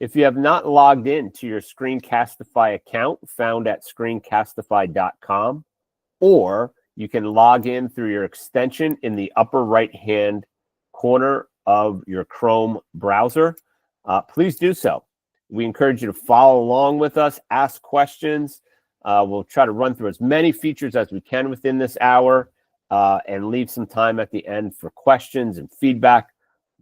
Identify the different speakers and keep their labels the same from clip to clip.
Speaker 1: If you have not logged in to your Screencastify account found at screencastify.com, or you can log in through your extension in the upper right-hand corner of your Chrome browser, please do so. We encourage you to follow along with us, ask questions. We'll try to run through as many features as we can within this hour and leave some time at the end for questions and feedback.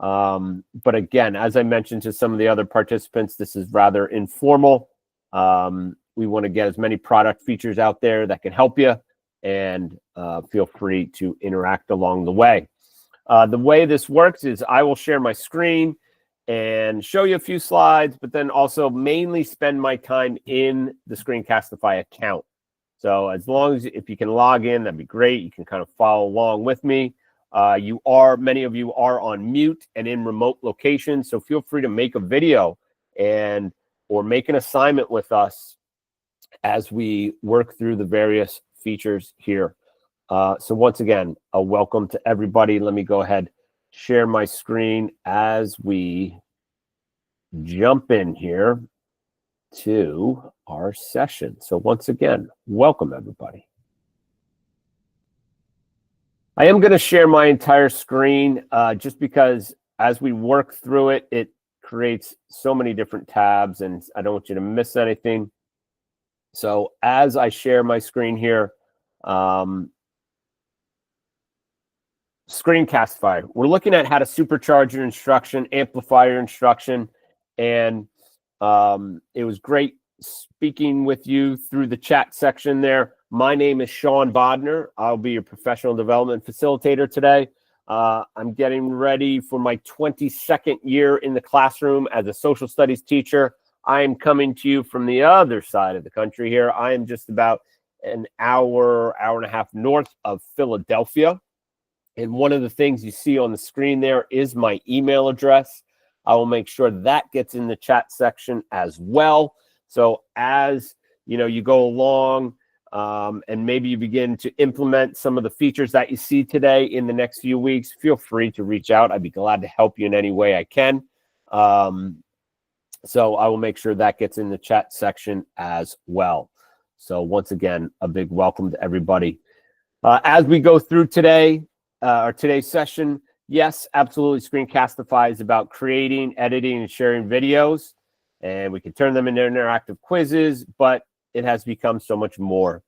Speaker 1: But again, as I mentioned to some of the other participants, this is rather informal. We want to get as many product features out there that can help you, and feel free to interact along the way. The way this works is I will share my screen and show you a few slides, but then also mainly spend my time in the Screencastify account. So as long as if you can log in, that'd be great. You can kind of follow along with me. Many of you are on mute and in remote locations, so feel free to make a video or make an assignment with us as we work through the various features here. So once again, a welcome to everybody. Let me go ahead, share my screen as we jump in here to our session. So once again, welcome everybody. I am going to share my entire screen just because as we work through it, it creates so many different tabs and I don't want you to miss anything. So as I share my screen here, Screencastify, we're looking at how to supercharge your instruction, amplify your instruction, and it was great speaking with you through the chat section there. My name is Sean Bodnar. I'll be your professional development facilitator today. I'm getting ready for my 22nd year in the classroom as a social studies teacher. I am coming to you from the other side of the country here. I am just about an hour and a half north of Philadelphia. And one of the things you see on the screen there is my email address. I will make sure that gets in the chat section as well. So as you go along and maybe you begin to implement some of the features that you see today in the next few weeks, feel free to reach out. I'd be glad to help you in any way I can. So I will make sure that gets in the chat section as well. So once again, a big welcome to everybody. As we go through today's session, yes, absolutely, Screencastify is about creating, editing, and sharing videos. And we can turn them into interactive quizzes, but it has become so much more.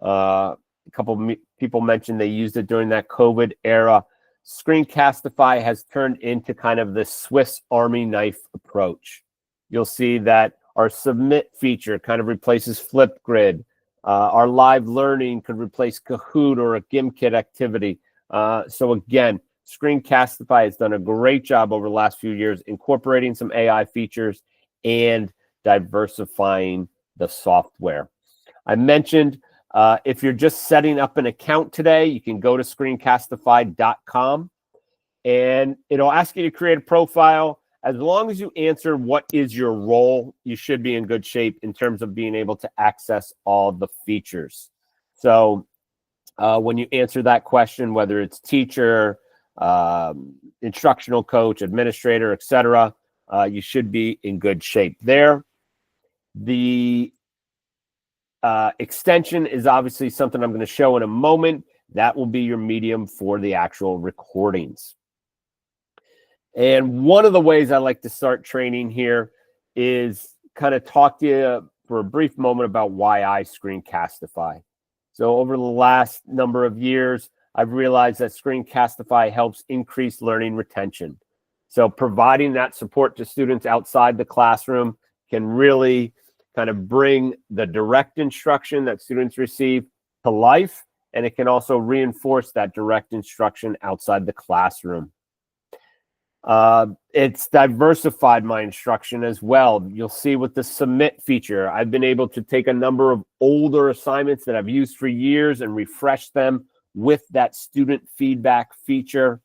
Speaker 1: A couple of people mentioned they used it during that COVID era. Screencastify has turned into kind of the Swiss Army knife approach. You'll see that our submit feature kind of replaces Flipgrid. Our live learning could replace Kahoot or a Gimkit activity. So again, Screencastify has done a great job over the last few years incorporating some AI features and diversifying the software. I mentioned if you're just setting up an account today, you can go to screencastify.com and it'll ask you to create a profile. As long as you answer what is your role, you should be in good shape in terms of being able to access all the features. So when you answer that question, whether it's teacher, instructional coach, administrator, etc., you should be in good shape there. The extension is obviously something I'm going to show in a moment. That will be your medium for the actual recordings. And one of the ways I like to start training here is kind of talk to you for a brief moment about why I Screencastify. So over the last number of years, I've realized that Screencastify helps increase learning retention. So providing that support to students outside the classroom can really kind of bring the direct instruction that students receive to life, and it can also reinforce that direct instruction outside the classroom. It's diversified my instruction as well. You'll see with the submit feature, I've been able to take a number of older assignments that I've used for years and refresh them with that student feedback feature.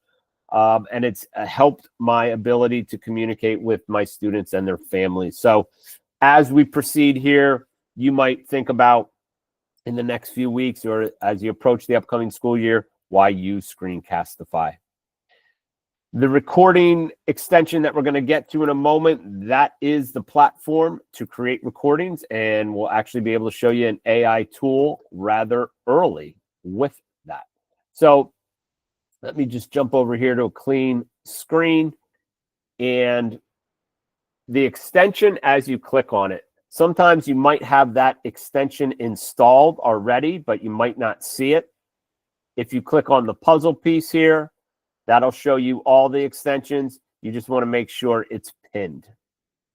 Speaker 1: And it's helped my ability to communicate with my students and their families. So as we proceed here, you might think about in the next few weeks or as you approach the upcoming school year, why use Screencastify. The recording extension that we're going to get to in a moment, that is the platform to create recordings, and we'll actually be able to show you an AI tool rather early with that. So let me just jump over here to a clean screen, and the extension, as you click on it, sometimes you might have that extension installed already, but you might not see it. If you click on the puzzle piece here, that'll show you all the extensions. You just want to make sure it's pinned.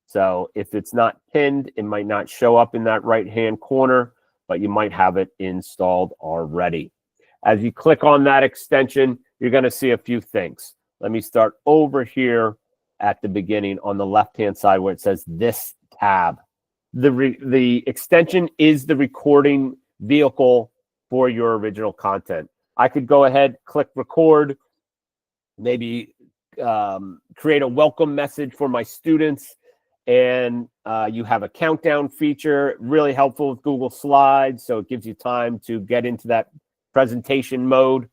Speaker 1: So if it's not pinned, it might not show up in that right-hand corner, but you might have it installed already. As you click on that extension, you're going to see a few things. Let me start over here at the beginning on the left-hand side where it says this tab. The extension is the recording vehicle for your original content. I could go ahead, click record, maybe create a welcome message for my students, and you have a countdown feature, really helpful with Google Slides, so it gives you time to get into that presentation mode.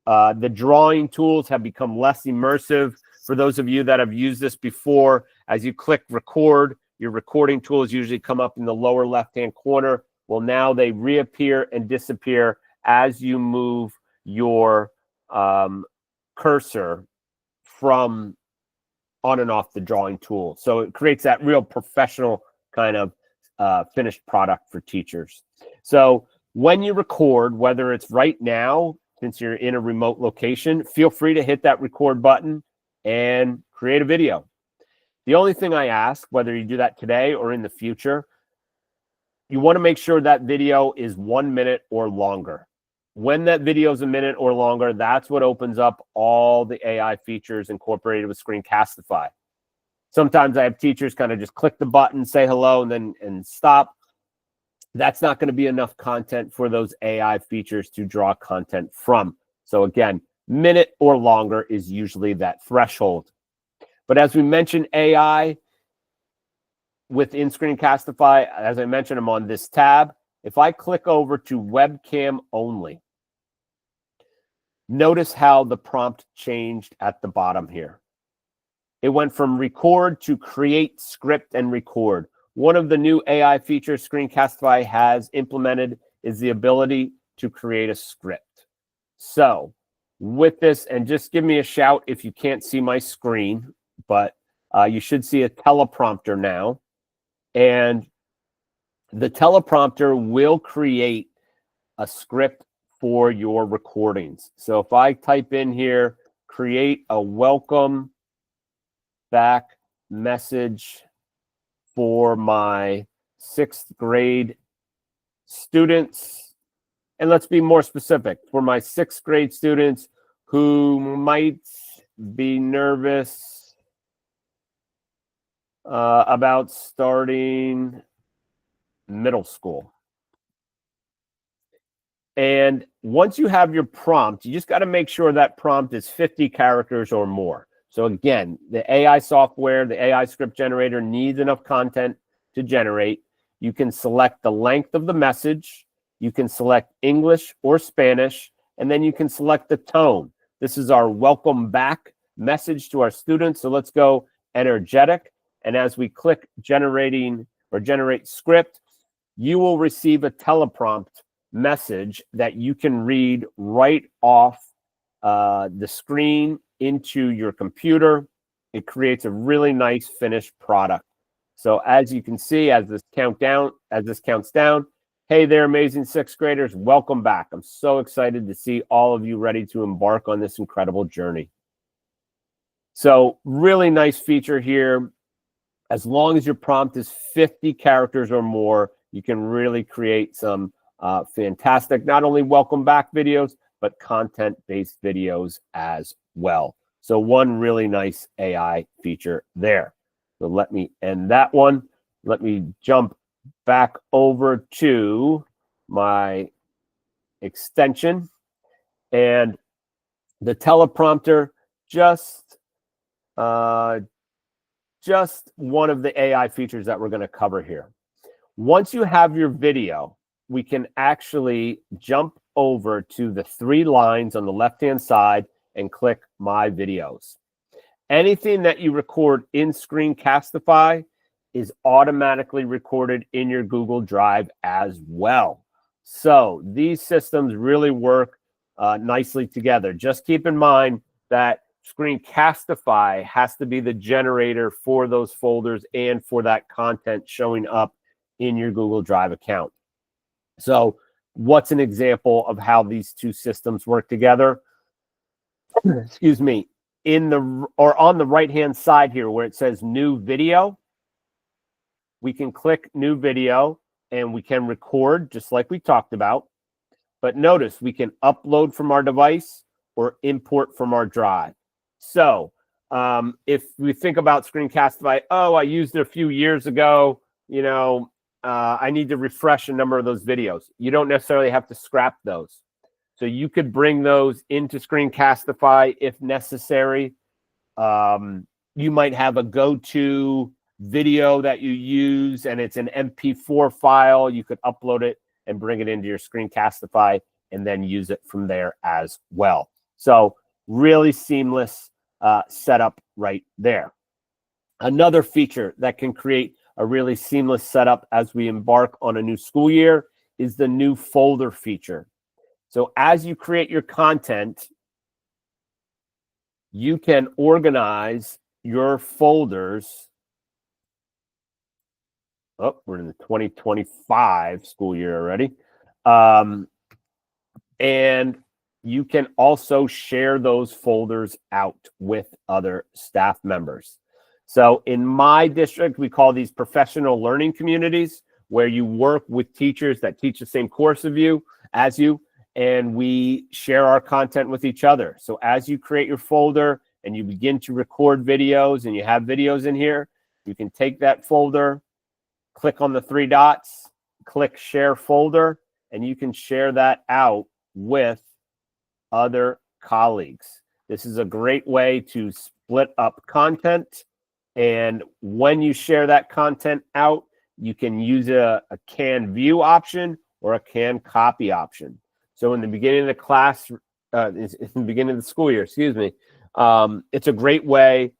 Speaker 1: The drawing tools have become less immersive. For those of you that have used this before, as you click record, your recording tools usually come up in the lower left-hand corner. Well, now they reappear and disappear as you move your cursor from on and off the drawing tool. So it creates that real professional kind of finished product for teachers. So when you record, whether it's right now, since you're in a remote location, feel free to hit that record button and create a video. The only thing I ask, whether you do that today or in the future, you want to make sure that video is 1 minute or longer. When that video is a minute or longer, that's what opens up all the AI features incorporated with Screencastify. Sometimes I have teachers kind of just click the button, say hello, and stop. That's not going to be enough content for those AI features to draw content from. So again, minute or longer is usually that threshold. But as we mentioned, AI within Screencastify, as I mentioned, I'm on this tab. If I click over to webcam only, notice how the prompt changed at the bottom here. It went from record to create, script, and record. One of the new AI features Screencastify has implemented is the ability to create a script. So with this, and just give me a shout if you can't see my screen, but you should see a teleprompter now. And the teleprompter will create a script for your recordings. So if I type in here, create a welcome back message for my 6th grade students, and let's be more specific, for my 6th grade students who might be nervous about starting middle school. And once you have your prompt, you just got to make sure that prompt is 50 characters or more. So again, the AI software, the AI script generator needs enough content to generate. You can select the length of the message. You can select English or Spanish, and then you can select the tone. This is our welcome back message to our students. So let's go energetic. And as we click generating or generate script, you will receive a teleprompt message that you can read right off the screen into your computer. It creates a really nice finished product. So as you can see, as this counts down, hey there, amazing 6th graders, welcome back. I'm so excited to see all of you ready to embark on this incredible journey. So really nice feature here. As long as your prompt is 50 characters or more, you can really create some fantastic, not only welcome back videos, but content-based videos as well. So one really nice AI feature there. So let me end that one. Let me jump back over to my extension. And the teleprompter, just one of the AI features that we're going to cover here. Once you have your video, we can actually jump over to the 3 lines on the left-hand side and click My Videos. anything that you record in Screencastify is automatically recorded in your Google Drive as well. So these systems really work nicely together. Just keep in mind that Screencastify has to be the generator for those folders and for that content showing up in your Google Drive account. So what's an example of how these two systems work together? Excuse me. On the right-hand side here where it says new video, we can click new video and we can record just like we talked about. But notice we can upload from our device or import from our drive. So if we think about Screencastify, oh, I used it a few years ago, I need to refresh a number of those videos. You don't necessarily have to scrap those. So you could bring those into Screencastify if necessary. You might have a go-to video that you use and it's an MP4 file. You could upload it and bring it into your Screencastify and then use it from there as well. So really seamless setup right there. Another feature that can create a really seamless setup as we embark on a new school year is the new folder feature. So as you create your content, you can organize your folders. Oh, we're in the 2025 school year already. And you can also share those folders out with other staff members. So in my district, we call these professional learning communities, where you work with teachers that teach the same course as you, and we share our content with each other. So as you create your folder and you begin to record videos and you have videos in here, you can take that folder, click on the three dots, click share folder, and you can share that out with other colleagues. This is a great way to split up content. And when you share that content out, you can use a can view option or a can copy option. So in the beginning of the class, in the beginning of the school year, excuse me, it's a great way,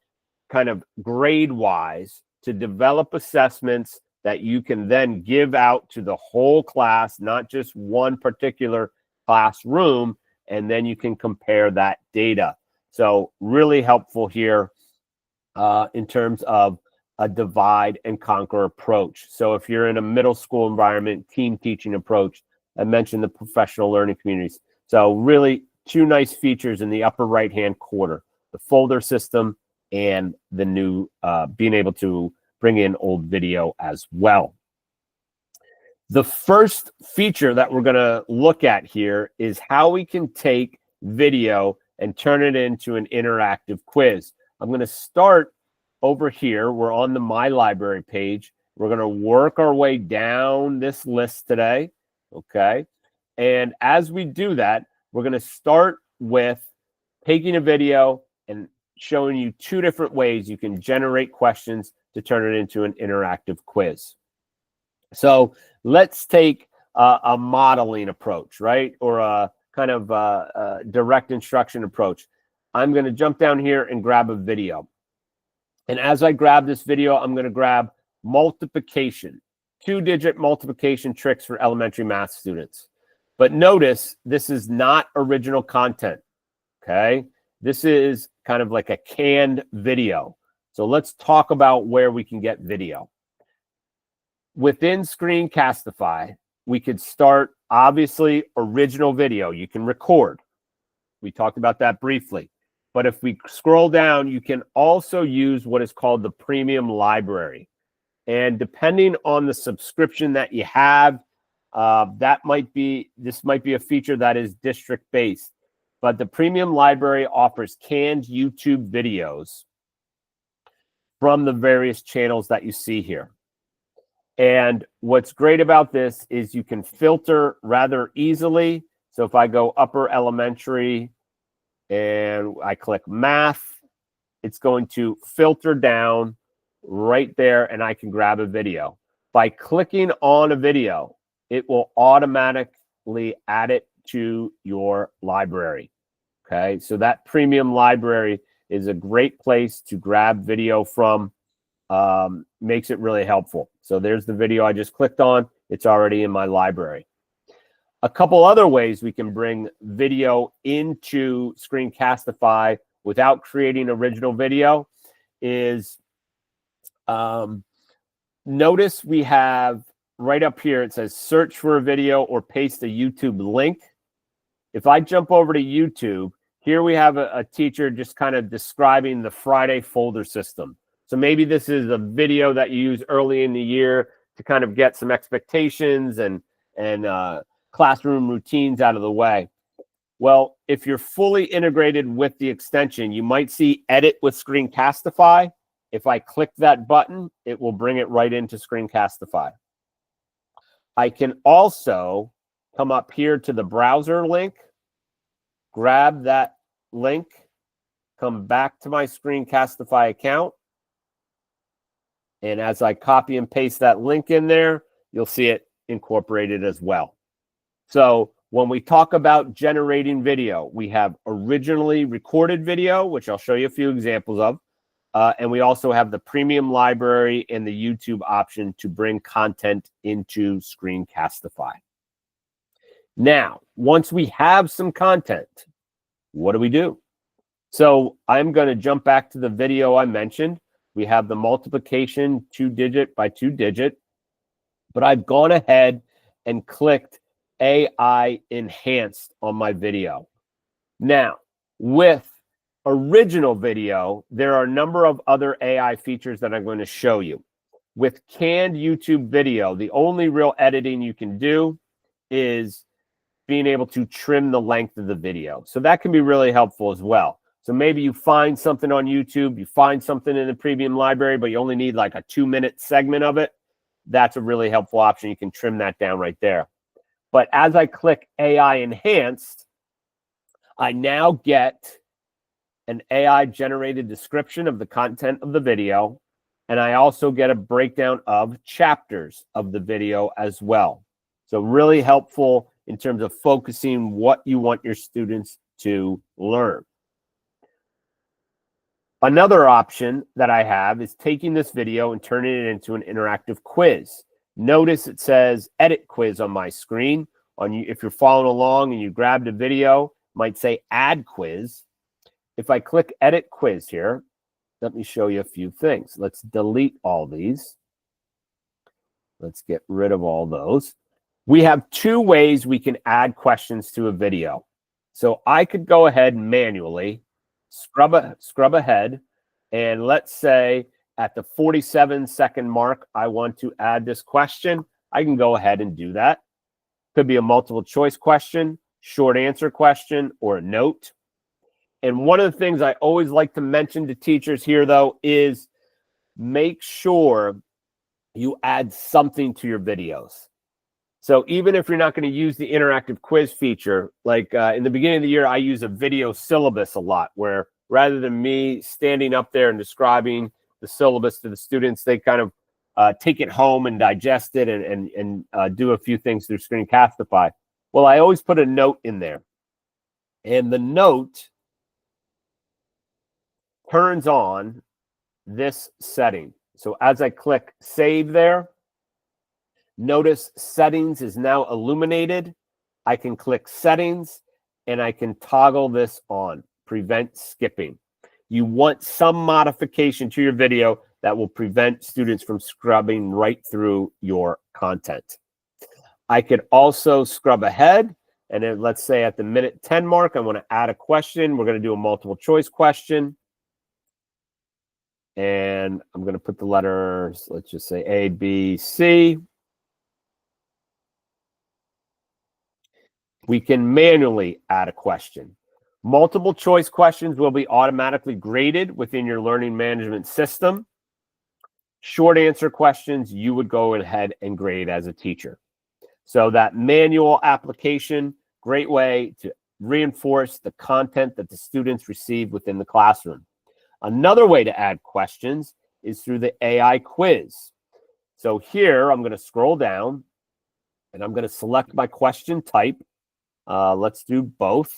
Speaker 1: kind of grade-wise, to develop assessments that you can then give out to the whole class, not just one particular classroom, and then you can compare that data. So really helpful here in terms of a divide and conquer approach. So if you're in a middle school environment, team teaching approach, I mentioned the professional learning communities. So really two nice features in the upper right-hand corner, the folder system and the new being able to bring in old video as well. The first feature that we're going to look at here is how we can take video and turn it into an interactive quiz. I'm going to start over here. We're on the My Library page. We're going to work our way down this list today. Okay. And as we do that, we're going to start with taking a video and showing you two different ways you can generate questions to turn it into an interactive quiz. So let's take a modeling approach, right? Or a kind of direct instruction approach. I'm going to jump down here and grab a video. And as I grab this video, I'm going to grab multiplication, 2-digit multiplication tricks for elementary math students. But notice this is not original content, okay? This is kind of like a canned video. So let's talk about where we can get video. Within Screencastify, we could start, obviously, original video. You can record. We talked about that briefly. But if we scroll down, you can also use what is called the premium library. And depending on the subscription that you have, this might be a feature that is district-based. But the premium library offers canned YouTube videos from the various channels that you see here. And what's great about this is you can filter rather easily. So if I go upper elementary and I click math, it's going to filter down right there and I can grab a video. By clicking on a video, it will automatically add it to your library. Okay, so that premium library is a great place to grab video from. Makes it really helpful. So there's the video I just clicked on. It's already in my library. A couple other ways we can bring video into Screencastify without creating original video is, notice we have right up here, it says search for a video or paste a YouTube link. If I jump over to YouTube, here we have a teacher just kind of describing the Friday folder system. So maybe this is a video that you use early in the year to kind of get some expectations and classroom routines out of the way. Well, if you're fully integrated with the extension, you might see Edit with Screencastify. If I click that button, it will bring it right into Screencastify. I can also come up here to the browser link, grab that link, come back to my Screencastify account. And as I copy and paste that link in there, you'll see it incorporated as well. So when we talk about generating video, we have originally recorded video, which I'll show you a few examples of. And we also have the premium library and the YouTube option to bring content into Screencastify. Now, once we have some content, what do? So I'm going to jump back to the video I mentioned. We have the multiplication 2-digit by 2-digit, but I've gone ahead and clicked AI enhanced on my video. Now, with original video, there are a number of other AI features that I'm going to show you. With canned YouTube video, the only real editing you can do is being able to trim the length of the video. So that can be really helpful as well. So maybe you find something on YouTube, you find something in the premium library, but you only need like a 2-minute segment of it. That's a really helpful option. You can trim that down right there. But as I click AI enhanced, I now get an AI generated description of the content of the video. And I also get a breakdown of chapters of the video as well. So really helpful in terms of focusing what you want your students to learn. Another option that I have is taking this video and turning it into an interactive quiz. Notice it says edit quiz on my screen. If you're following along and you grabbed a video, it might say add quiz. If I click edit quiz here, let me show you a few things. Let's delete all these. Let's get rid of all those. We have 2 ways we can add questions to a video. So I could go ahead manually, scrub ahead, and let's say at the 47-second mark, I want to add this question. I can go ahead and do that. Could be a multiple choice question, short answer question, or a note. And one of the things I always like to mention to teachers here, though, is make sure you add something to your videos. So even if you're not going to use the interactive quiz feature, like in the beginning of the year, I use a video syllabus a lot, where rather than me standing up there and describing the syllabus to the students, they kind of take it home and digest it and do a few things through Screencastify. Well, I always put a note in there. And the note turns on this setting. So as I click save there, notice settings is now illuminated. I can click settings and I can toggle this on, prevent skipping. You want some modification to your video that will prevent students from scrubbing right through your content. I could also scrub ahead, and then let's say at the minute 10 mark, I want to add a question. We're going to do a multiple choice question. And I'm going to put the letters, let's just say A, B, C. We can manually add a question. Multiple choice questions will be automatically graded within your learning management system. Short answer questions, you would go ahead and grade as a teacher. So that manual application, great way to reinforce the content that the students receive within the classroom. Another way to add questions is through the AI quiz. So here, I'm going to scroll down and I'm going to select my question type. Let's do both.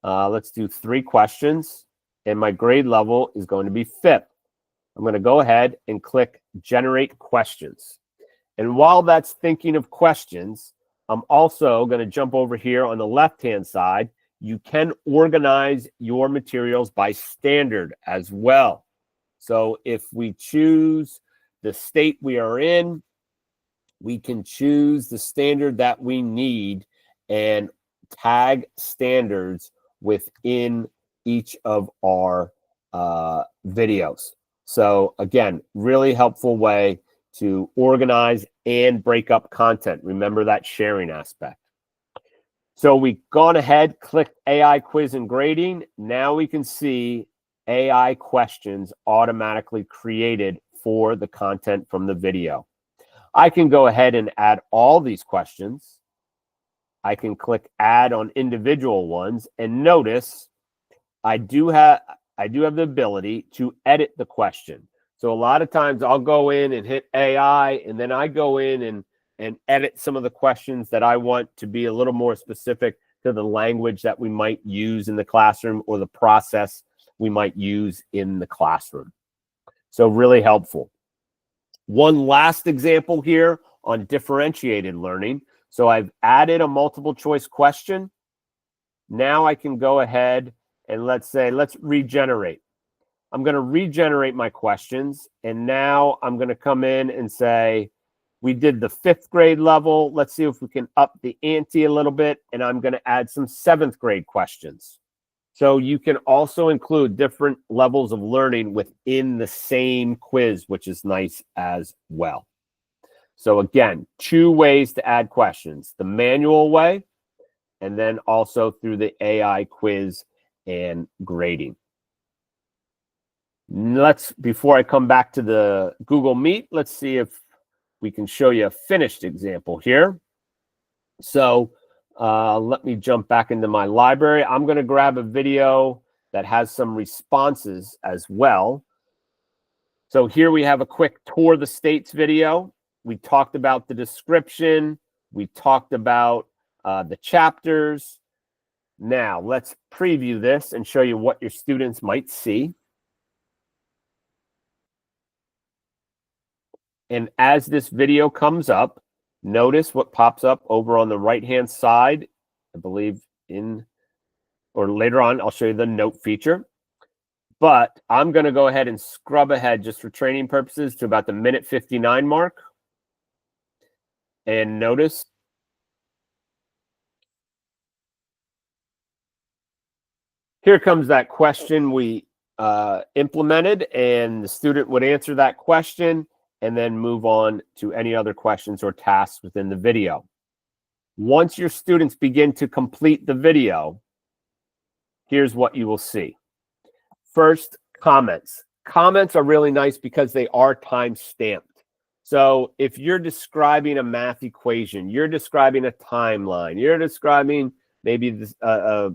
Speaker 1: Let's do 3 questions. and my grade level is going to be 5th. I'm going to go ahead and click Generate Questions. And while that's thinking of questions, I'm also going to jump over here on the left-hand side. You can organize your materials by standard as well. So if we choose the state we are in, we can choose the standard that we need and tag standards within each of our videos. So again, really helpful way to organize and break up content. Remember that sharing aspect. So we've gone ahead, clicked AI quiz and grading. Now we can see AI questions automatically created for the content from the video. I can go ahead and add all these questions. I can click add on individual ones, and notice I do have the ability to edit the question. So a lot of times I'll go in and hit AI, and then I go in and edit some of the questions that I want to be a little more specific to the language that we might use in the classroom or the process we might use in the classroom. So really helpful. One last example here on differentiated learning. So I've added a multiple choice question. Now I can go ahead and let's regenerate. I'm going to regenerate my questions. And now I'm going to come in and say, we did the 5th grade level. Let's see if we can up the ante a little bit. And I'm going to add some 7th grade questions. So you can also include different levels of learning within the same quiz, which is nice as well. So again, 2 ways to add questions: the manual way, and then also through the AI quiz and grading. Before I come back to the Google Meet, let's see if we can show you a finished example here. So let me jump back into my library. I'm going to grab a video that has some responses as well. So here we have a quick tour of the states video. We talked about the description. We talked about the chapters. Now let's preview this and show you what your students might see. And as this video comes up, notice what pops up over on the right-hand side. I believe later on, I'll show you the note feature. But I'm going to go ahead and scrub ahead just for training purposes to about the minute 59 mark. And notice here comes that question we implemented, and the student would answer that question and then move on to any other questions or tasks within the video. Once your students begin to complete the video, here's what you will see. First, comments. Comments are really nice because they are time-stamped. So if you're describing a math equation, you're describing a timeline, you're describing maybe a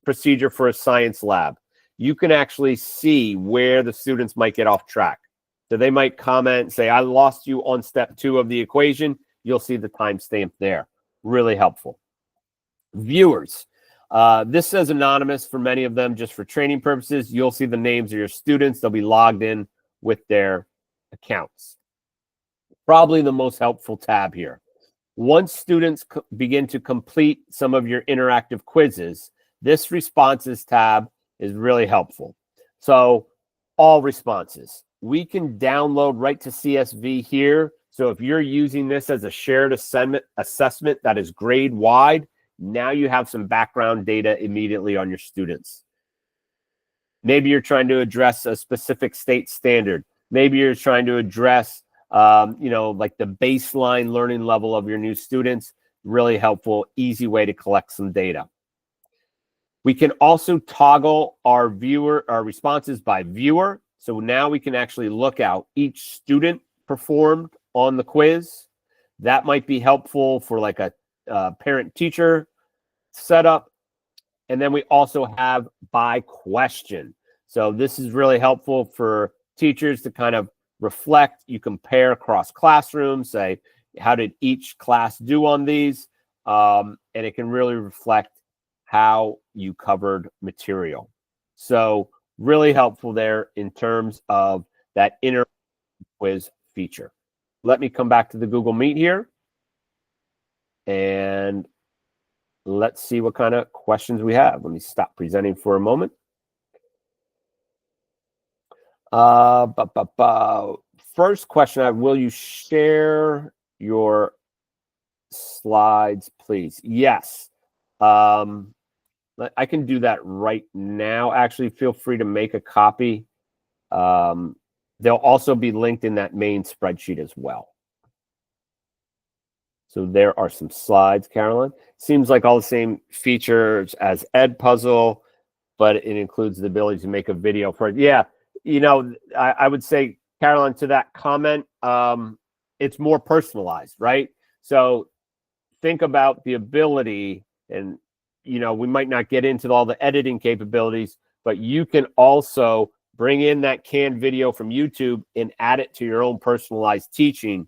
Speaker 1: procedure for a science lab, you can actually see where the students might get off track. So they might comment and say, I lost you on step 2 of the equation. You'll see the timestamp there. Really helpful. Viewers. This says anonymous for many of them, just for training purposes. You'll see the names of your students. They'll be logged in with their accounts. Probably the most helpful tab here. Once students begin to complete some of your interactive quizzes, this responses tab is really helpful. So all responses. We can download right to CSV here. So if you're using this as a shared assessment that is grade wide, now you have some background data immediately on your students. Maybe you're trying to address a specific state standard. Maybe you're trying to address, like the baseline learning level of your new students. Really helpful, easy way to collect some data. We can also toggle our responses by viewer. So now we can actually look out each student performed on the quiz. That might be helpful for like a parent-teacher setup. And then we also have by question. So this is really helpful for teachers to kind of reflect. You compare across classrooms, say, how did each class do on these? And it can really reflect how you covered material. So really helpful there in terms of that interactive quiz feature. Let me come back to the Google Meet here. And let's see what kind of questions we have. Let me stop presenting for a moment. First question, will you share your slides, please? Yes. I can do that right now. Actually, feel free to make a copy. They'll also be linked in that main spreadsheet as well. So there are some slides, Carolyn. Seems like all the same features as Edpuzzle, but it includes the ability to make a video for it. Yeah, you know, I would say, Carolyn, to that comment, it's more personalized, right? So think about the ability, and, you know, we might not get into all the editing capabilities, but you can also bring in that canned video from YouTube and add it to your own personalized teaching.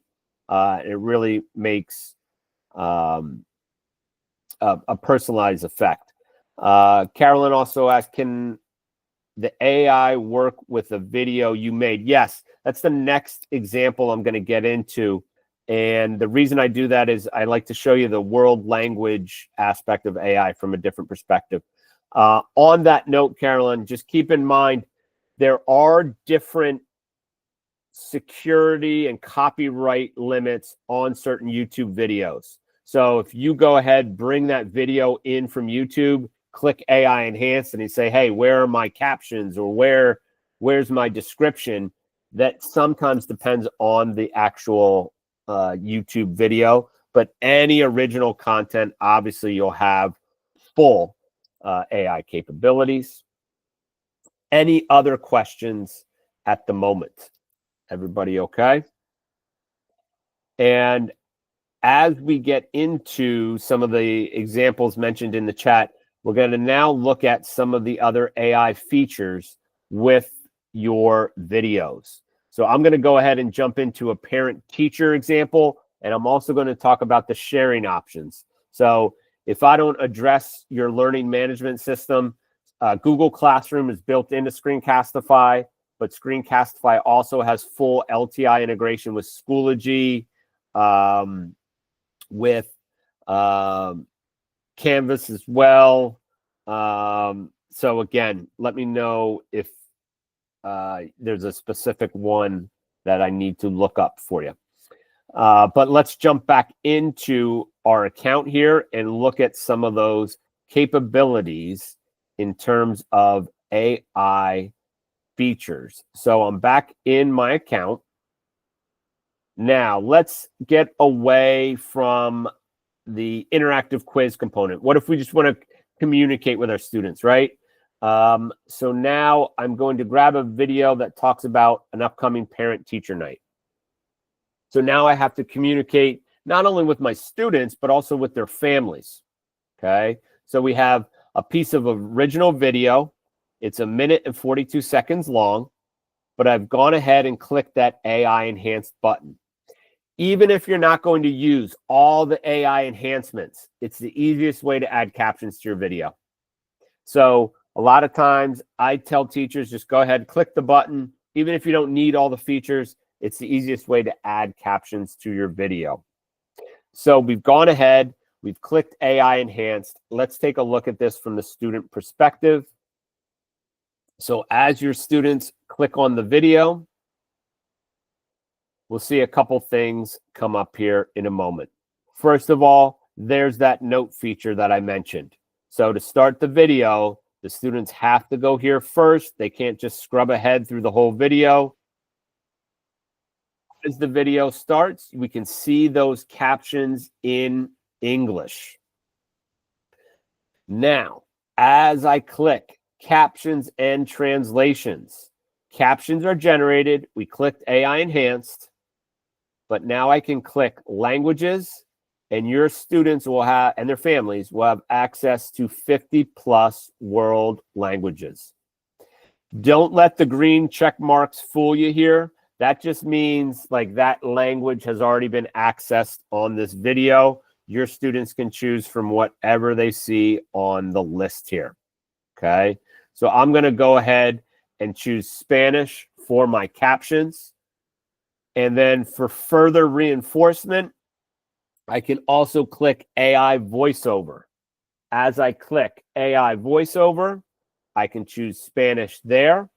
Speaker 1: It really makes a personalized effect. Carolyn also asked, can the AI work with the video you made? Yes, that's the next example I'm going to get into. And the reason I do that is I like to show you the world language aspect of AI from a different perspective. On that note, Carolyn, just keep in mind, there are different security and copyright limits on certain YouTube videos. So if you go ahead, bring that video in from YouTube, click AI enhance, and you say, hey, where are my captions, or where's my description? That sometimes depends on the actual YouTube video, but any original content, obviously you'll have full AI capabilities. Any other questions at the moment? Everybody okay? And as we get into some of the examples mentioned in the chat, we're going to now look at some of the other AI features with your videos. So I'm going to go ahead and jump into a parent-teacher example, and I'm also going to talk about the sharing options. So if I don't address your learning management system, Google Classroom is built into Screencastify, but Screencastify also has full LTI integration with Schoology, with Canvas as well. So again, let me know if there's a specific one that I need to look up for you. But let's jump back into our account here and look at some of those capabilities in terms of AI features. So I'm back in my account. Now let's get away from the interactive quiz component. What if we just want to communicate with our students, right? So now I'm going to grab a video that talks about an upcoming parent-teacher night. So now I have to communicate not only with my students, but also with their families, okay? So we have a piece of original video. It's 1 minute and 42 seconds long, but I've gone ahead and clicked that AI enhanced button. Even if you're not going to use all the AI enhancements, it's the easiest way to add captions to your video. So a lot of times I tell teachers, just go ahead, click the button. Even if you don't need all the features, it's the easiest way to add captions to your video. So we've gone ahead, we've clicked AI enhanced. Let's take a look at this from the student perspective. So as your students click on the video, we'll see a couple things come up here in a moment. First of all, there's that note feature that I mentioned. So to start the video, the students have to go here first. They can't just scrub ahead through the whole video. As the video starts, we can see those captions in English. Now, as I click captions and translations, captions are generated. We clicked AI enhanced, but now I can click languages, and your students will have, and their families will have access to 50+ world languages. Don't let the green check marks fool you here. That just means like that language has already been accessed on this video. Your students can choose from whatever they see on the list here. Okay. So I'm going to go ahead and choose Spanish for my captions. And then for further reinforcement, I can also click AI voiceover. As I click AI voiceover, I can choose Spanish there.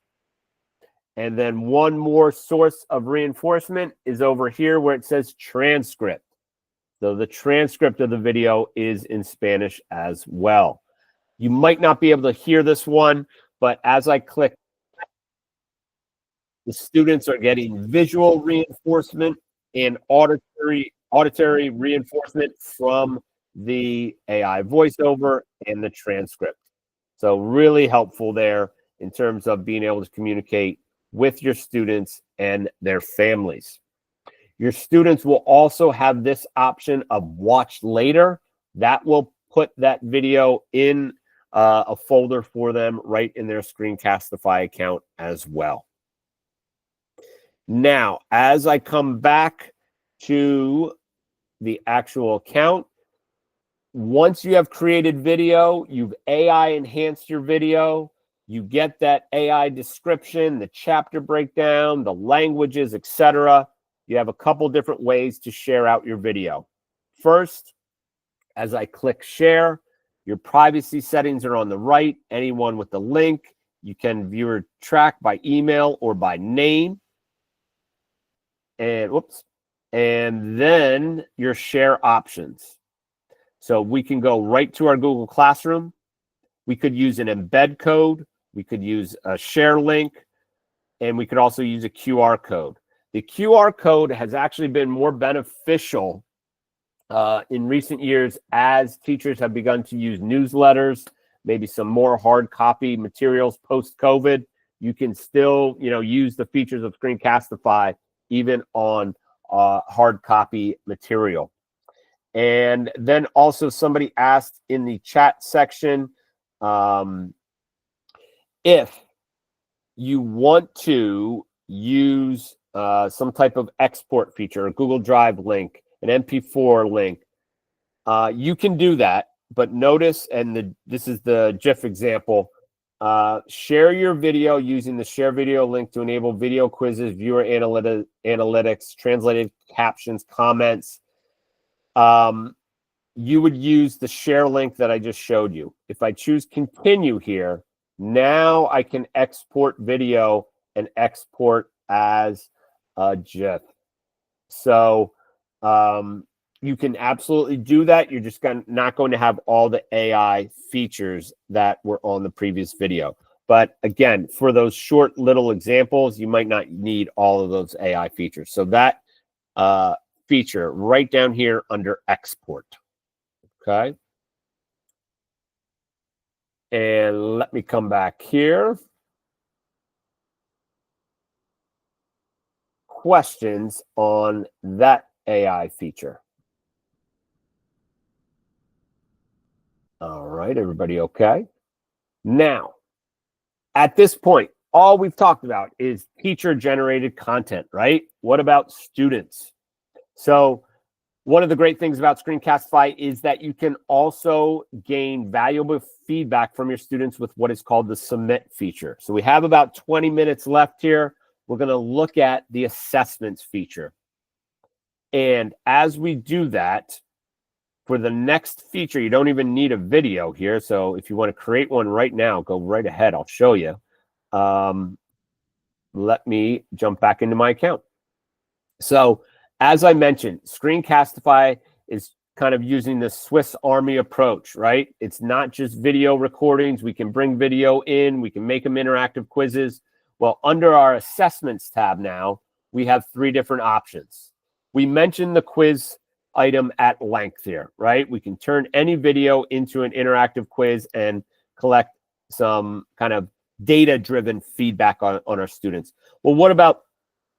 Speaker 1: And then one more source of reinforcement is over here where it says transcript. So the transcript of the video is in Spanish as well. You might not be able to hear this one, but as I click, the students are getting visual reinforcement and auditory reinforcement from the AI voiceover and the transcript. So really helpful there in terms of being able to communicate with your students and their families. Your students will also have this option of watch later. That will put that video in a folder for them right in their Screencastify account as well. Now, as I come back to the actual account, once you have created video, you've AI enhanced your video, you get that AI description, the chapter breakdown, the languages, etc. You have a couple different ways to share out your video. First, as I click share, your privacy settings are on the right. Anyone with the link, you can view or track by email or by name. And whoops. And then your share options. So we can go right to our Google Classroom. We could use an embed code. We could use a share link. And we could also use a QR code. The QR code has actually been more beneficial in recent years as teachers have begun to use newsletters, maybe some more hard copy materials post-COVID. You can still, use the features of Screencastify even on hard copy material. And then also somebody asked in the chat section, if you want to use some type of export feature, a Google Drive link, an MP4 link, you can do that. But notice, and this is the GIF example, share your video using the share video link to enable video quizzes, viewer analytics, translated captions, comments. You would use the share link that I just showed you. If I choose continue here, now I can export video and export as a GIF. So you can absolutely do that. You're just not going to have all the AI features that were on the previous video. But again, for those short little examples, you might not need all of those AI features. So that feature right down here under export. Okay. And let me come back here. Questions on that AI feature? All right, everybody okay? Now, at this point, all we've talked about is teacher-generated content, right? What about students? So one of the great things about Screencastify is that you can also gain valuable feedback from your students with what is called the submit feature. So we have about 20 minutes left here. We're going to look at the assessments feature. And as we do that, for the next feature, you don't even need a video here. So if you want to create one right now, go right ahead. I'll show you. Let me jump back into my account. So as I mentioned, Screencastify is kind of using the Swiss Army approach, right? It's not just video recordings. We can bring video in. We can make them interactive quizzes. Well, under our assessments tab now, we have 3 different options. We mentioned the quiz item at length here, right? We can turn any video into an interactive quiz and collect some kind of data-driven feedback on our students. Well, what about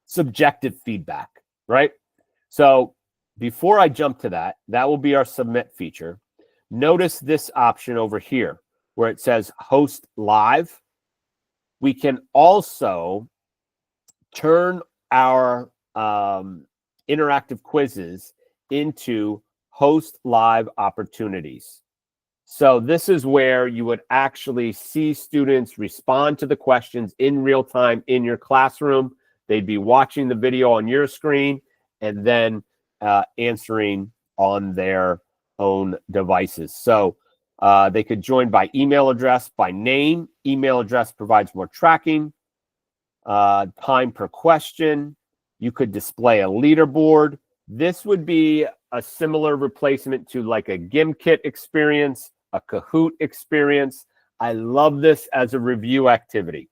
Speaker 1: subjective feedback, right? So before I jump to that, that will be our submit feature. Notice this option over here where it says host live. We can also turn our interactive quizzes into host live opportunities. So this is where you would actually see students respond to the questions in real time in your classroom. They'd be watching the video on your screen and then answering on their own devices. So they could join by email address, by name. Email address provides more tracking, time per question. You could display a leaderboard. This would be a similar replacement to like a GimKit experience, a Kahoot experience. I love this as a review activity.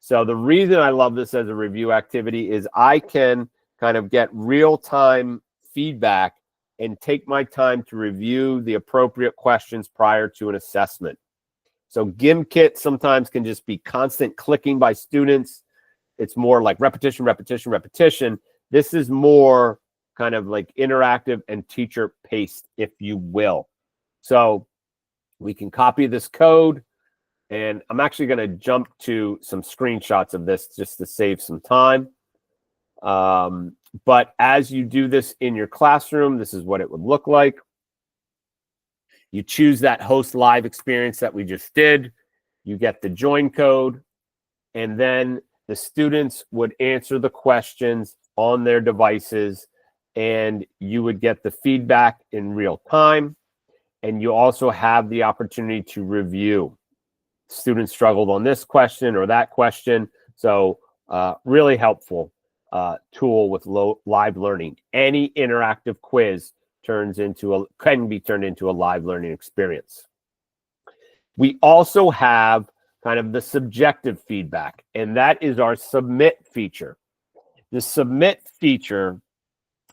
Speaker 1: So the reason I love this as a review activity is I can kind of get real-time feedback and take my time to review the appropriate questions prior to an assessment. So GimKit sometimes can just be constant clicking by students. It's more like repetition, repetition, repetition. This is more kind of like interactive and teacher-paced, if you will. So we can copy this code, and I'm actually going to jump to some screenshots of this just to save some time. But as you do this in your classroom, this is what it would look like. You choose that host live experience that we just did. You get the join code, and then the students would answer the questions on their devices, and you would get the feedback in real time. And you also have the opportunity to review. Students struggled on this question or that question. So really helpful tool with live learning. Any interactive quiz can be turned into a live learning experience. We also have kind of the subjective feedback, and that is our submit feature. The submit feature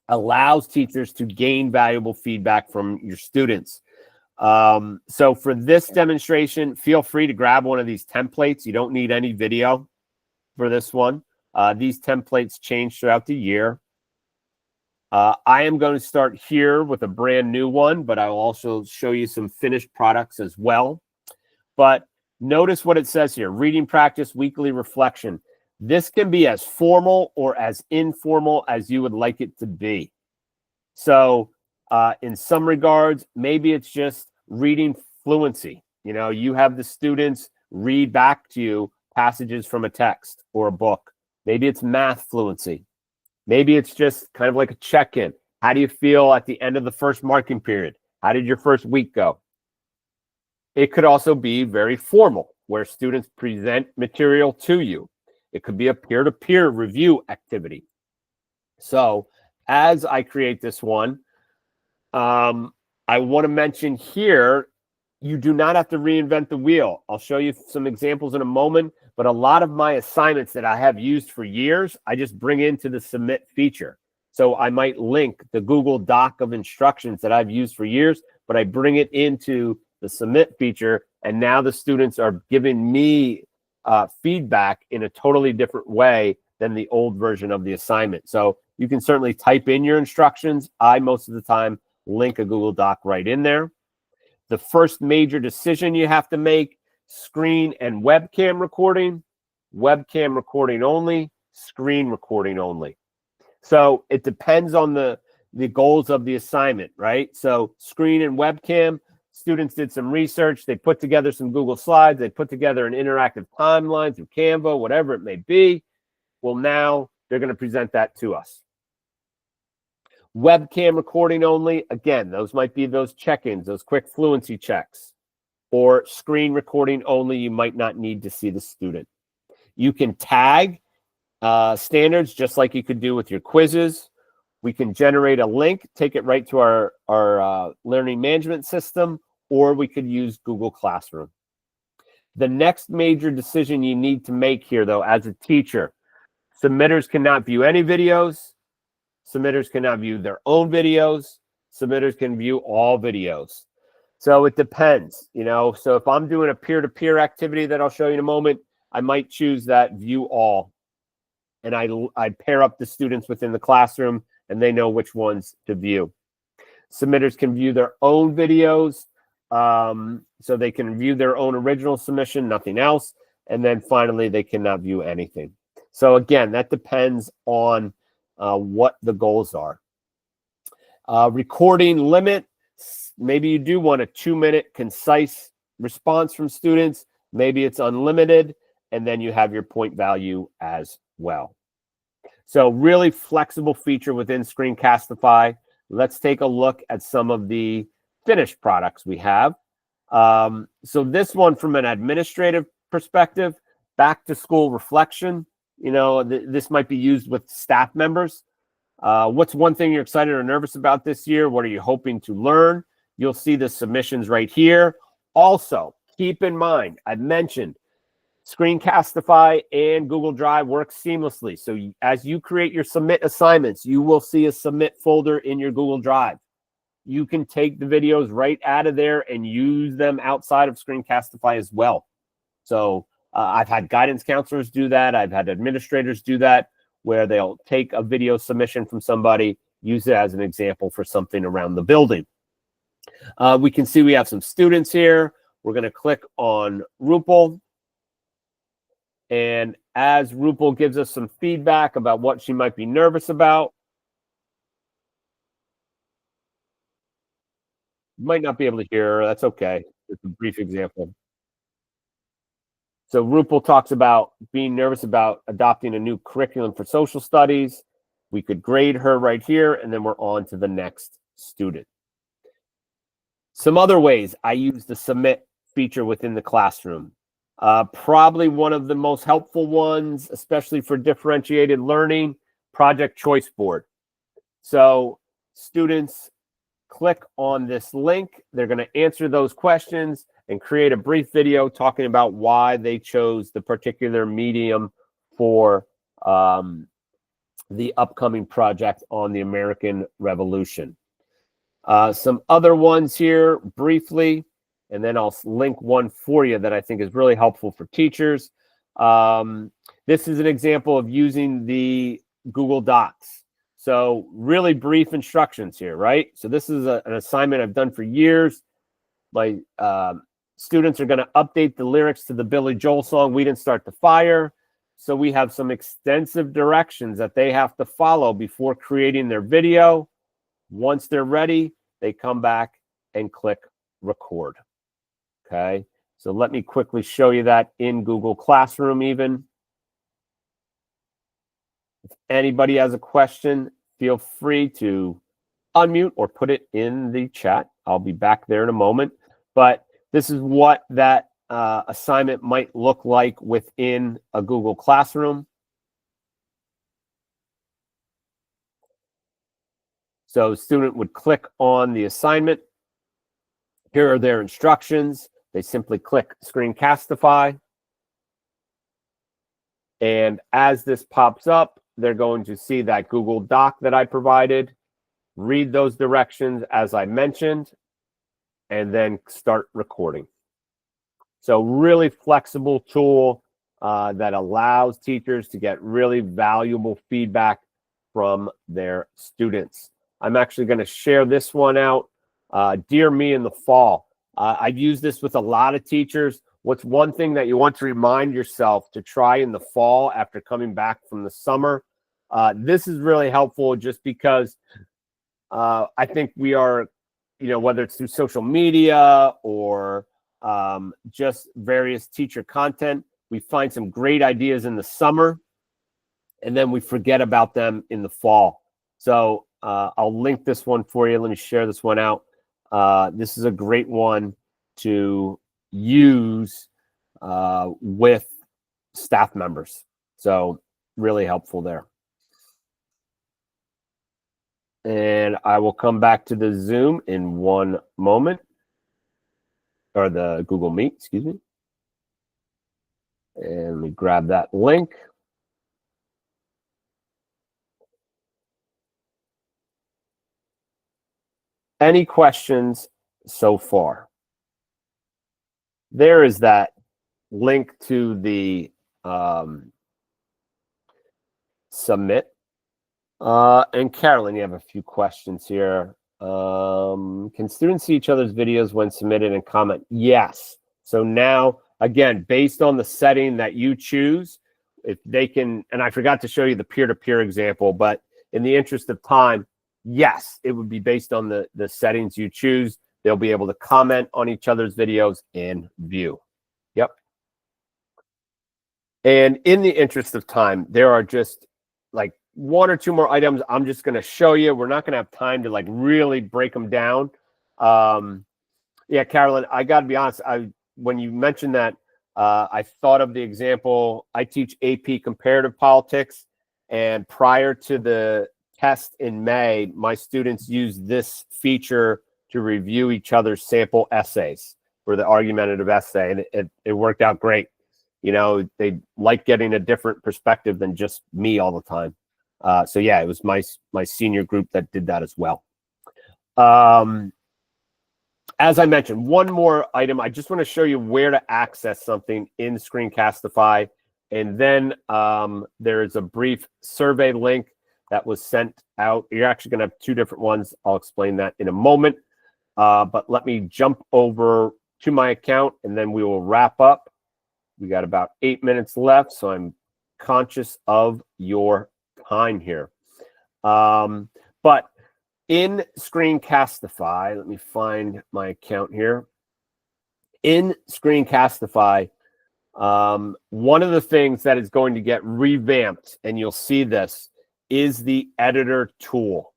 Speaker 1: allows teachers to gain valuable feedback from your students. So for this demonstration, feel free to grab one of these templates. You don't need any video for this one. These templates change throughout the year. I am going to start here with a brand new one, but I'll also show you some finished products as well. But notice what it says here: reading practice, weekly reflection. This can be as formal or as informal as you would like it to be. So in some regards, maybe it's just reading fluency. You know, you have the students read back to you passages from a text or a book. Maybe it's math fluency. Maybe it's just kind of like a check-in. How do you feel at the end of the first marking period? How did your first week go? It could also be very formal, where students present material to you. It could be a peer-to-peer review activity. So as I create this one, I want to mention here, you do not have to reinvent the wheel. I'll show you some examples in a moment, but a lot of my assignments that I have used for years, I just bring into the submit feature. So I might link the Google Doc of instructions that I've used for years, but I bring it into the submit feature, and now the students are giving me feedback in a totally different way than the old version of the assignment. So you can certainly type in your instructions. I, most of the time, link a Google Doc right in there. The first major decision you have to make: screen and webcam recording only, screen recording only. So it depends on the goals of the assignment, right? So screen and webcam, students did some research. They put together some Google Slides. They put together an interactive timeline through Canva, whatever it may be. Well, now they're going to present that to us. Webcam recording only, again, those might be those check-ins, those quick fluency checks. Or screen recording only, you might not need to see the student. You can tag standards just like you could do with your quizzes. We can generate a link, take it right to our learning management system, or we could use Google Classroom. The next major decision you need to make here, though, as a teacher: submitters cannot view any videos. Submitters cannot view their own videos. Submitters can view all videos. So it depends, you know. So if I'm doing a peer-to-peer activity that I'll show you in a moment, I might choose that view all. And I pair up the students within the classroom, and they know which ones to view. Submitters can view their own videos. So they can view their own original submission, nothing else. And then finally, they cannot view anything. So again, that depends on what the goals are. Recording limit, maybe you do want a 2-minute concise response from students. Maybe it's unlimited, and then you have your point value as well. So really flexible feature within Screencastify. Let's take a look at some of the finished products we have. So this one, from an administrative perspective, back to school reflection. You know, this might be used with staff members. What's one thing you're excited or nervous about this year? What are you hoping to learn? You'll see the submissions right here. Also, keep in mind, I've mentioned Screencastify and Google Drive work seamlessly. So as you create your submit assignments, you will see a submit folder in your Google Drive. You can take the videos right out of there and use them outside of Screencastify as well. So I've had guidance counselors do that. I've had administrators do that, where they'll take a video submission from somebody, use it as an example for something around the building. We can see we have some students here. We're going to click on Rupal. And as Rupal gives us some feedback about what she might be nervous about, you might not be able to hear her. That's okay. It's a brief example. So Rupal talks about being nervous about adopting a new curriculum for social studies. We could grade her right here, and then we're on to the next student. Some other ways I use the submit feature within the classroom. Probably one of the most helpful ones, especially for differentiated learning, project choice board. So students click on this link. They're going to answer those questions and create a brief video talking about why they chose the particular medium for the upcoming project on the American Revolution. Some other ones here briefly, and then I'll link one for you that I think is really helpful for teachers. This is an example of using the Google Docs. So really brief instructions here, right? So this is an assignment I've done for years. My students are going to update the lyrics to the Billy Joel song, "We Didn't Start the Fire." So we have some extensive directions that they have to follow before creating their video. Once they're ready, they come back and click record. Okay, so let me quickly show you that in Google Classroom even. If anybody has a question, feel free to unmute or put it in the chat. I'll be back there in a moment. But this is what that assignment might look like within a Google Classroom. So student would click on the assignment. Here are their instructions. They simply click Screencastify. And as this pops up, they're going to see that Google Doc that I provided, read those directions as I mentioned, and then start recording. So really flexible tool that allows teachers to get really valuable feedback from their students. I'm actually going to share this one out. Dear Me in the Fall. I've used this with a lot of teachers. What's one thing that you want to remind yourself to try in the fall after coming back from the summer? This is really helpful just because I think we are, whether it's through social media or just various teacher content, we find some great ideas in the summer and then we forget about them in the fall. So I'll link this one for you. Let me share this one out. This is a great one to use with staff members. So really helpful there. And I will come back to the Zoom in one moment, or the Google Meet, excuse me. And let me grab that link. Any questions so far? There is that link to the submit. And Carolyn, you have a few questions here. Can students see each other's videos when submitted and comment? Yes. So now, again, based on the setting that you choose, if they can, and I forgot to show you the peer-to-peer example, but in the interest of time, yes, it would be based on the settings you choose. They'll be able to comment on each other's videos and view. Yep. And in the interest of time, there are just like 1 or 2 more items I'm just going to show you. We're not going to have time to like really break them down. Yeah, Carolyn, I got to be honest. When you mentioned that, I thought of the example. I teach AP comparative politics, and prior to the test in May, my students used this feature to review each other's sample essays for the argumentative essay, and it worked out great. You know, they like getting a different perspective than just me all the time. So yeah, it was my senior group that did that as well. As I mentioned, one more item. I just want to show you where to access something in Screencastify. And then there is a brief survey link that was sent out. You're actually going to have 2 different ones. I'll explain that in a moment. But let me jump over to my account, and then we will wrap up. We got about 8 minutes left, so I'm conscious of your time here. But in Screencastify, let me find my account here. In Screencastify, one of the things that is going to get revamped, and you'll see this, is the editor tool.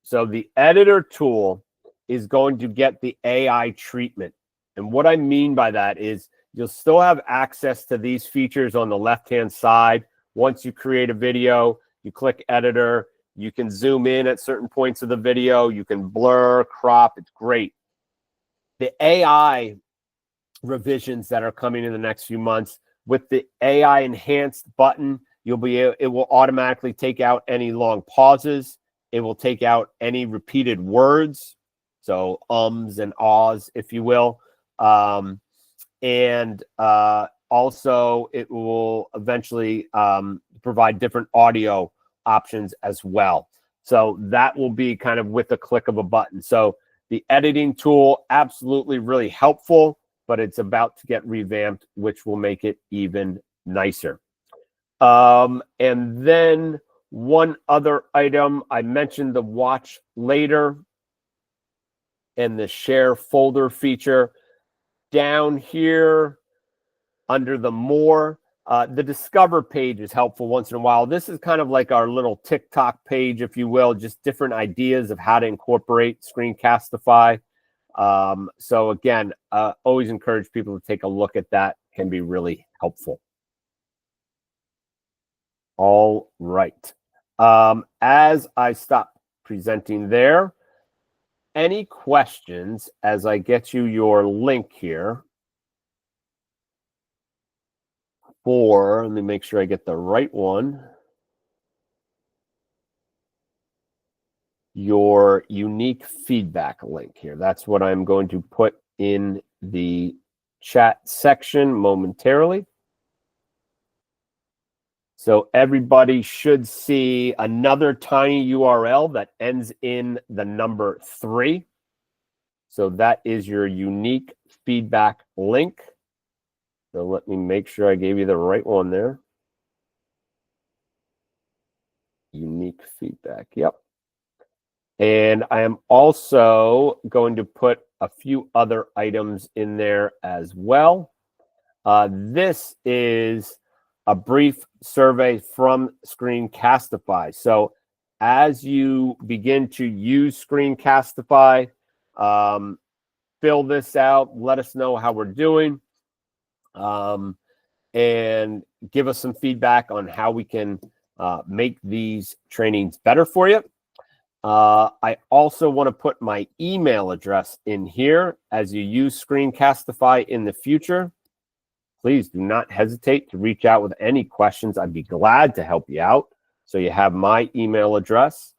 Speaker 1: So the editor tool is going to get the AI treatment. And what I mean by that is you'll still have access to these features on the left-hand side. Once you create a video, you click editor, you can zoom in at certain points of the video, you can blur, crop, it's great. The AI revisions that are coming in the next few months, with the AI enhanced button, it will automatically take out any long pauses. It will take out any repeated words, so ums and ahs, if you will. Also, it will eventually provide different audio options as well. So that will be kind of with the click of a button. So the editing tool, absolutely really helpful, but it's about to get revamped, which will make it even nicer. And then one other item, I mentioned the watch later and the share folder feature. Down here under the more, the discover page is helpful once in a while. This is kind of like our little TikTok page, if you will, just different ideas of how to incorporate Screencastify. So again, always encourage people to take a look at that. Can be really helpful. All right. As I stop presenting there, any questions as I get you your link here for, let me make sure I get the right one, your unique feedback link here. That's what I'm going to put in the chat section momentarily. So everybody should see another tiny URL that ends in the number 3. So that is your unique feedback link. So let me make sure I gave you the right one there. Unique feedback, yep. And I am also going to put a few other items in there as well. This is a brief survey from Screencastify. So as you begin to use Screencastify, fill this out, let us know how we're doing, and give us some feedback on how we can make these trainings better for you. I also want to put my email address in here. As you use Screencastify in the future, please do not hesitate to reach out with any questions. I'd be glad to help you out. So you have my email address.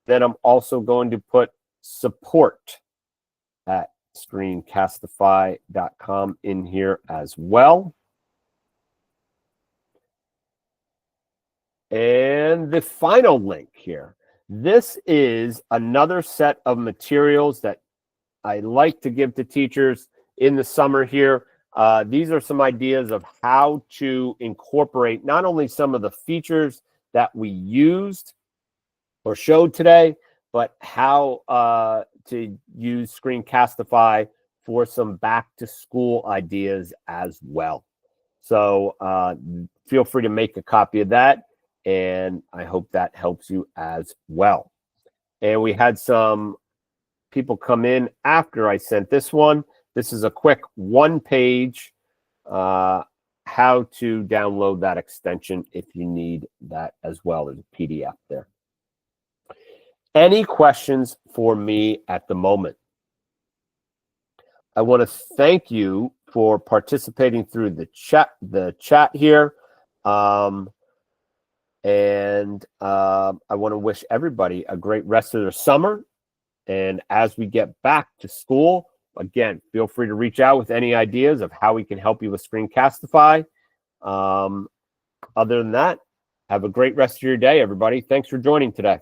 Speaker 1: Then I'm also going to put support@screencastify.com in here as well. And the final link here. This is another set of materials that I like to give to teachers in the summer here. These are some ideas of how to incorporate not only some of the features that we used or showed today, but how to use Screencastify for some back to school ideas as well. So feel free to make a copy of that, and I hope that helps you as well. And we had some people come in after I sent this one. This is a quick one-page how to download that extension if you need that as well. There's a PDF there. Any questions for me at the moment? I want to thank you for participating through the chat here. And I want to wish everybody a great rest of their summer. And as we get back to school, again, feel free to reach out with any ideas of how we can help you with Screencastify. Other than that, have a great rest of your day, everybody. Thanks for joining today.